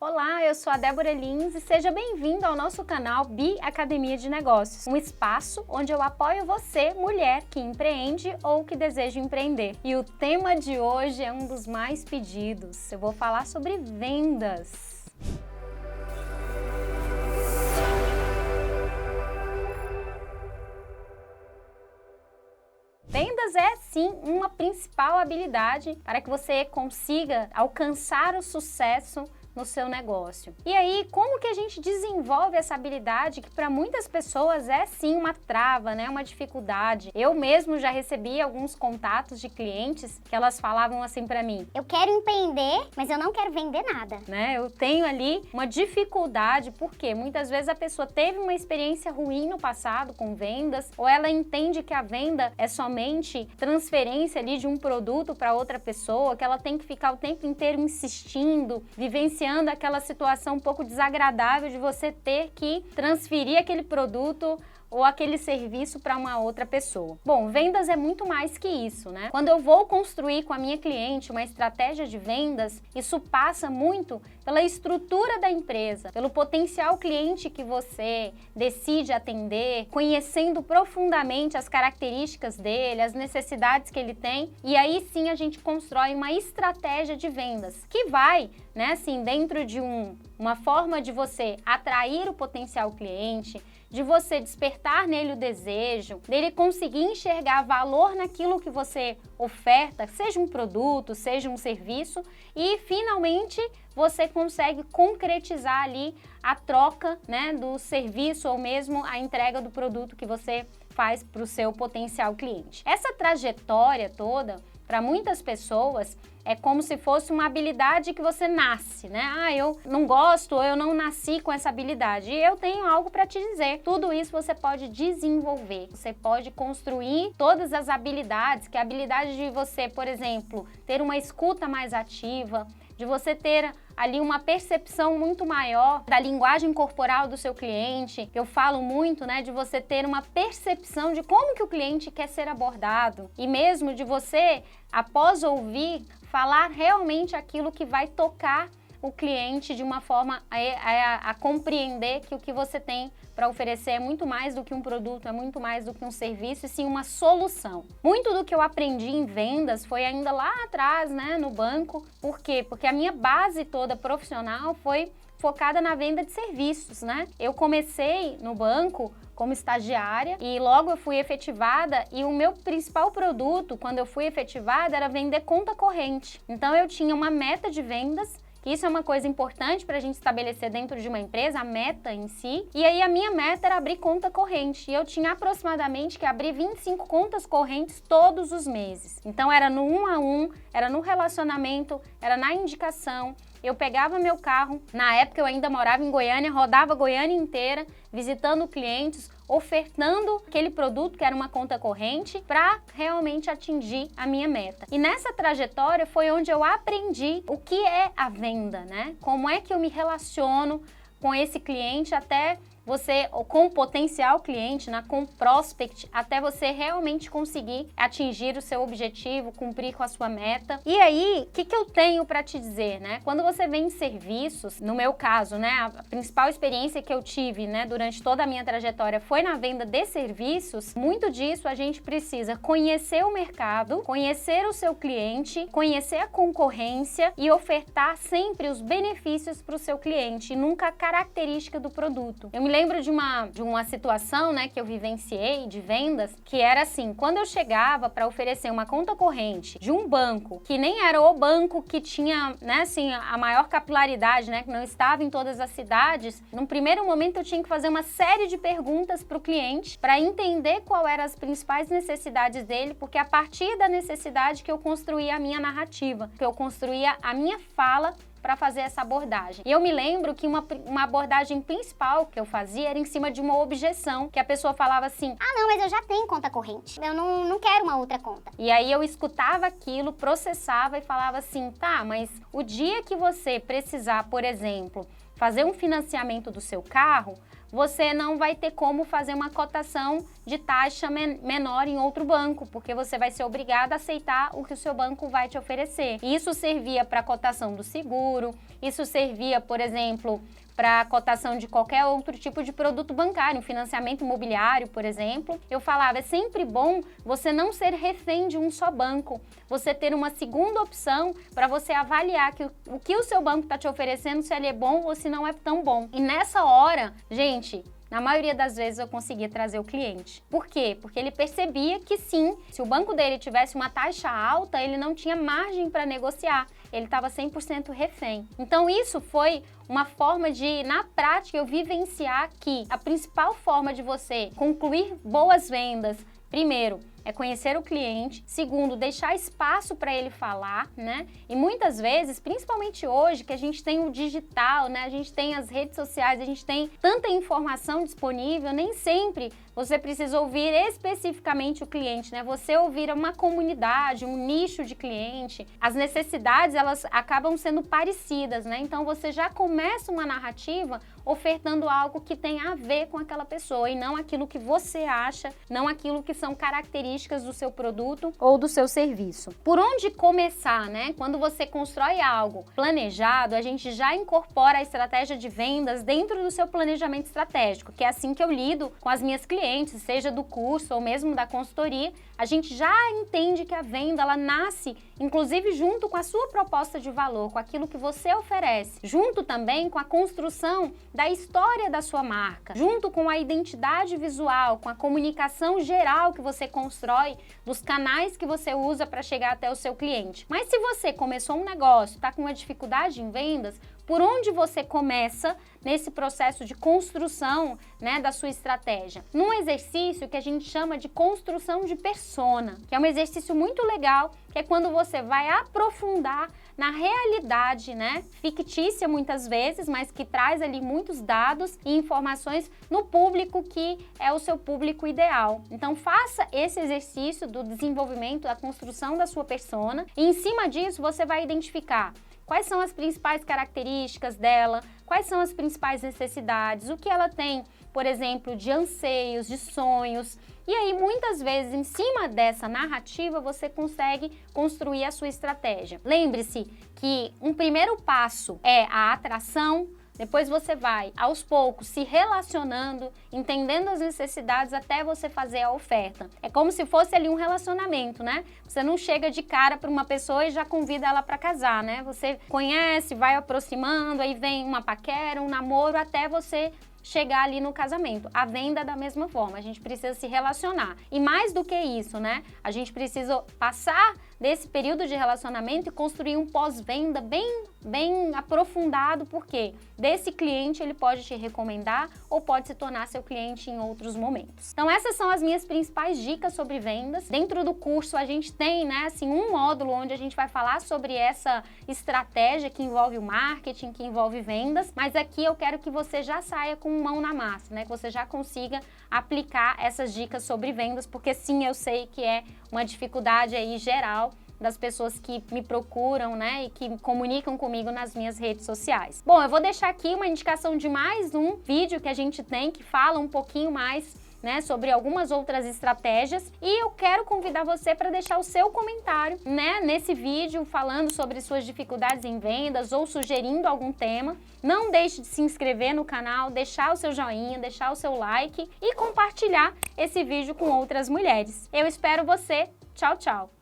Olá, eu sou a Débora Lins e seja bem-vindo ao nosso canal Bi Academia de Negócios, um espaço onde eu apoio você, mulher que empreende ou que deseja empreender. E o tema de hoje é um dos mais pedidos. Eu vou falar sobre vendas. Vendas é, sim, uma principal habilidade para que você consiga alcançar o sucesso no seu negócio. E aí, como que a gente desenvolve essa habilidade que para muitas pessoas é sim uma trava, né? Uma dificuldade. Eu mesmo já recebi alguns contatos de clientes que elas falavam assim para mim: eu quero empreender, mas eu não quero vender nada. Né? Eu tenho ali uma dificuldade, porque muitas vezes a pessoa teve uma experiência ruim no passado com vendas, ou ela entende que a venda é somente transferência ali de um produto para outra pessoa, que ela tem que ficar o tempo inteiro insistindo, vivenciando aquela situação um pouco desagradável de você ter que transferir aquele produto ou aquele serviço para uma outra pessoa. Bom, vendas é muito mais que isso, né? Quando eu vou construir com a minha cliente uma estratégia de vendas, isso passa muito pela estrutura da empresa, pelo potencial cliente que você decide atender, conhecendo profundamente as características dele, as necessidades que ele tem, e aí sim a gente constrói uma estratégia de vendas que vai, né, assim, dentro de uma forma de você atrair o potencial cliente, de você despertar nele o desejo, dele conseguir enxergar valor naquilo que você oferta, seja um produto, seja um serviço, e finalmente você consegue concretizar ali a troca, né, do serviço ou mesmo a entrega do produto que você faz para o seu potencial cliente. Essa trajetória toda, para muitas pessoas, é como se fosse uma habilidade que você nasce, né? Ah, eu não gosto, ou eu não nasci com essa habilidade. E eu tenho algo para te dizer. Tudo isso você pode desenvolver. Você pode construir todas as habilidades, que é a habilidade de você, por exemplo, ter uma escuta mais ativa, de você ter ali uma percepção muito maior da linguagem corporal do seu cliente. Eu falo muito, né, de você ter uma percepção de como que o cliente quer ser abordado e mesmo de você, após ouvir, falar realmente aquilo que vai tocar o cliente de uma forma a compreender que o que você tem para oferecer é muito mais do que um produto, é muito mais do que um serviço, e sim uma solução. Muito do que eu aprendi em vendas foi ainda lá atrás, né, no banco. Por quê? Porque a minha base toda profissional foi focada na venda de serviços, né? Eu comecei no banco como estagiária e logo eu fui efetivada, e o meu principal produto, quando eu fui efetivada, era vender conta corrente. Então eu tinha uma meta de vendas, que isso é uma coisa importante para a gente estabelecer dentro de uma empresa, a meta em si. E aí a minha meta era abrir conta corrente. E eu tinha aproximadamente que abrir 25 contas correntes todos os meses. Então era no 1 a 1, era no relacionamento, era na indicação. Eu pegava meu carro, na época eu ainda morava em Goiânia, rodava Goiânia inteira, visitando clientes, ofertando aquele produto que era uma conta corrente para realmente atingir a minha meta. E nessa trajetória foi onde eu aprendi o que é a venda, né? Como é que eu me relaciono com esse cliente até você, ou com o potencial cliente, né, com o prospect, até você realmente conseguir atingir o seu objetivo, cumprir com a sua meta. E aí, o que eu tenho para te dizer, né? Quando você vende serviços, no meu caso, né, a principal experiência que eu tive, né, durante toda a minha trajetória foi na venda de serviços. Muito disso a gente precisa conhecer o mercado, conhecer o seu cliente, conhecer a concorrência e ofertar sempre os benefícios para o seu cliente, e nunca a característica do produto. Eu me lembro de uma situação, né, que eu vivenciei de vendas, que era assim: quando eu chegava para oferecer uma conta corrente de um banco, que nem era o banco que tinha, né, assim, a maior capilaridade, né, que não estava em todas as cidades, num primeiro momento eu tinha que fazer uma série de perguntas para o cliente para entender qual eram as principais necessidades dele, porque a partir da necessidade que eu construía a minha narrativa, que eu construía a minha fala para fazer essa abordagem. E eu me lembro que uma abordagem principal que eu fazia era em cima de uma objeção, que a pessoa falava assim: ah, não, mas eu já tenho conta corrente, eu não quero uma outra conta. E aí eu escutava aquilo, processava e falava assim: tá, mas o dia que você precisar, por exemplo, fazer um financiamento do seu carro, você não vai ter como fazer uma cotação de taxa menor em outro banco, porque você vai ser obrigado a aceitar o que o seu banco vai te oferecer. Isso servia para a cotação do seguro, isso servia, por exemplo, para a cotação de qualquer outro tipo de produto bancário, financiamento imobiliário, por exemplo. Eu falava, é sempre bom você não ser refém de um só banco, você ter uma segunda opção para você avaliar que o que o seu banco está te oferecendo, se ele é bom ou se não é tão bom. E nessa hora, gente, na maioria das vezes eu conseguia trazer o cliente. Por quê? Porque ele percebia que sim, se o banco dele tivesse uma taxa alta, ele não tinha margem para negociar. Ele estava 100% refém. Então isso foi uma forma de, na prática, eu vivenciar que a principal forma de você concluir boas vendas, primeiro, é conhecer o cliente. Segundo, deixar espaço para ele falar, né? E muitas vezes, principalmente hoje, que a gente tem o digital, né? A gente tem as redes sociais, a gente tem tanta informação disponível, nem sempre você precisa ouvir especificamente o cliente, né? Você ouvir uma comunidade, um nicho de cliente. As necessidades, elas acabam sendo parecidas, né? Então, você já começa uma narrativa ofertando algo que tem a ver com aquela pessoa e não aquilo que você acha, não aquilo que são características do seu produto ou do seu serviço. Por onde começar, né? Quando você constrói algo planejado, a gente já incorpora a estratégia de vendas dentro do seu planejamento estratégico, que é assim que eu lido com as minhas clientes, seja do curso ou mesmo da consultoria. A gente já entende que a venda, ela nasce, inclusive, junto com a sua proposta de valor, com aquilo que você oferece, junto também com a construção da história da sua marca, junto com a identidade visual, com a comunicação geral que você constrói, dos canais que você usa para chegar até o seu cliente. Mas se você começou um negócio, está com uma dificuldade em vendas, por onde você começa nesse processo de construção, né, da sua estratégia? Num exercício que a gente chama de construção de persona, que é um exercício muito legal, que é quando você vai aprofundar na realidade, né, fictícia muitas vezes, mas que traz ali muitos dados e informações no público que é o seu público ideal. Então faça esse exercício do desenvolvimento, da construção da sua persona e em cima disso você vai identificar quais são as principais características dela, quais são as principais necessidades, o que ela tem, por exemplo, de anseios, de sonhos. E aí, muitas vezes, em cima dessa narrativa, você consegue construir a sua estratégia. Lembre-se que um primeiro passo é a atração, depois você vai, aos poucos, se relacionando, entendendo as necessidades até você fazer a oferta. É como se fosse ali um relacionamento, né? Você não chega de cara para uma pessoa e já convida ela para casar, né? Você conhece, vai aproximando, aí vem uma paquera, um namoro, até você chegar ali no casamento. A venda é da mesma forma, a gente precisa se relacionar. E mais do que isso, né? A gente precisa passar desse período de relacionamento e construir um pós-venda bem aprofundado, porque desse cliente ele pode te recomendar ou pode se tornar seu cliente em outros momentos. Então essas são as minhas principais dicas sobre vendas. Dentro do curso a gente tem, né, assim, um módulo onde a gente vai falar sobre essa estratégia que envolve o marketing, que envolve vendas, mas aqui eu quero que você já saia com mão na massa, né, que você já consiga aplicar essas dicas sobre vendas, porque sim, eu sei que é uma dificuldade aí geral das pessoas que me procuram, né, e que comunicam comigo nas minhas redes sociais. Bom, eu vou deixar aqui uma indicação de mais um vídeo que a gente tem que fala um pouquinho mais, né, sobre algumas outras estratégias, e eu quero convidar você para deixar o seu comentário, né, nesse vídeo falando sobre suas dificuldades em vendas ou sugerindo algum tema. Não deixe de se inscrever no canal, deixar o seu joinha, deixar o seu like e compartilhar esse vídeo com outras mulheres. Eu espero você. Tchau, tchau!